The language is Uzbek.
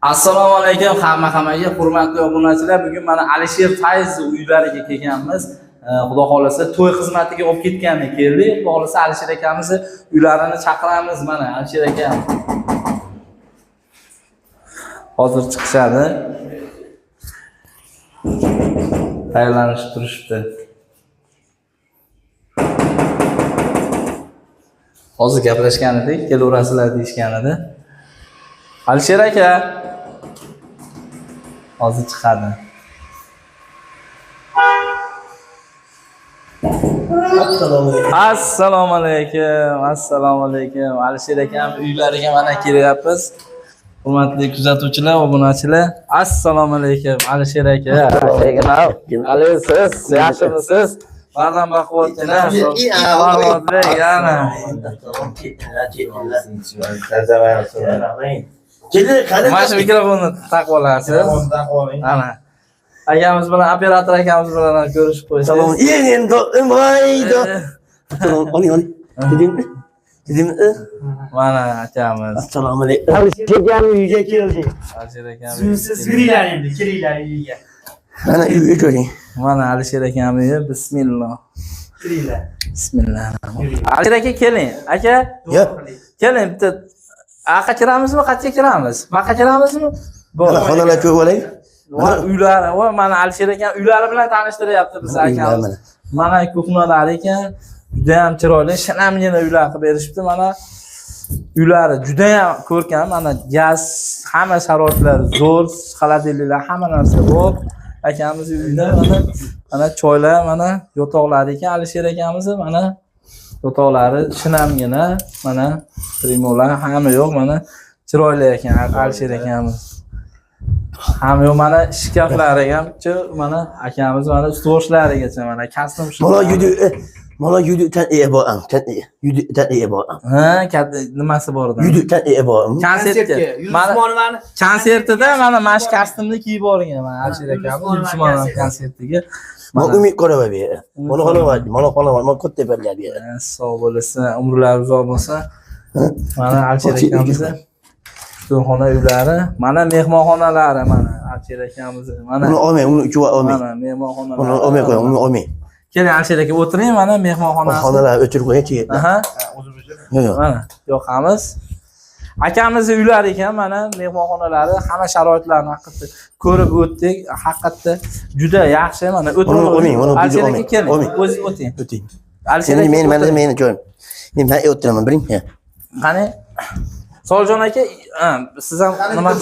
Assalomu alaykum hammaga hurmatli obunachilar. Bugun mana Alisher Fayz uylariga kelganmiz. Xudo xolasa to'y xizmatiga olib ketgani keldik. Xudo xolasa Alisher akamizni uylarini chaqiramiz mana Alisher aka. Hozir chiqishadi. Tayyorlanishib turishibdi. Hozir gaplashgan edik, kelaverasizlar deyishgan edi. Alisher aka hozir chiqadi. Assalomu alaykum. Alisher akam uylariga mana kelyapmiz. Hurmatli kuzatuvchilar, obunachilar. Assalomu alaykum Alisher aka. Siz yaxshimisiz? Farzand baquvvatchilar, farhodli yana. Mana shu mikrofonni taqib olasiz. Ana. Akamiz bilan operator akamiz bilan ko'rishib qo'ysak. Salom. Endi mayda. Oling. Dedim. Mana akamiz. Assalomu alaykum. Alisher uyga keldik. Alisher akamiz. Siz kiringlar endi, kiringlar uyga. Mana uyga ko'ring. Mana Alisher akamiz. Bismillah. Kiringlar. Bismillah. Alisher aka keling. Aka, Yo'q. keling bitta. Aqa kiramizmi, qachon kiramiz? Baqa kiramizmi? Mana xonalar ko'p bo'lay. Va uylari, va mana Alisher aka uylari bilan tanishtiryapti biz akamiz. Mana ko'hnalar ekan, juda ham chiroyli, shinamgina uylar qilib berishibdi. Mana uylari juda ham ko'rkam, mana gaz, hamma sharoitlari zo'r, xolodilniklar, hamma narsa bor. Akamiz uyda mana choylar, mana yotoqlari ekan Alisher akamiz, mana yotoqlari shinamgina, mana primolar hamma yo'q, mana chiroyli ekan Alisher akamiz. Hamma yo'q, mana shkaflari ham, mana akamiz mana stolshlarigacha mana custom shop. Mana yudukdan bor, yudukdan bor. Ha, nimasi bor edi? Yudukdan bor. Konsertga. Mana konsertida mana mash kostyumni kiyib borgan mana Alisher akamiz Yusmonov konsertiga. Mana umid ko'raman bu yerda. Mana xonalar, mana katta berlar bu yerda. Sog' bo'lsin, umrlari uzoq bo'lsin. Mana Alisher akamiz to'yxona uylari, mana mehmonxonalari, mana Alisher akamiz. Mana uni olmay, uni uchiga olmay. Mana mehmonxonalar. Uni olmay qo'y, uni olmay. Keling Alisher aka o'tiring, mana mehmonxonasi. Xonalar o'chirib qo'ying-chi. Aha. Yo'q. Mana yoqamiz. Akamiz uylari ekan, mana mehmonxonalari, hamma sharoitlarni haqiqatda ko'rib o'tdik. Haqiqatda juda yaxshi. Mana o'tiring. Alisher aka keling, o'zingiz o'ting. O'ting. Alisher aka meni joyim. Men o'tiraman, biring. Qani? Soljon aka, siz ham nima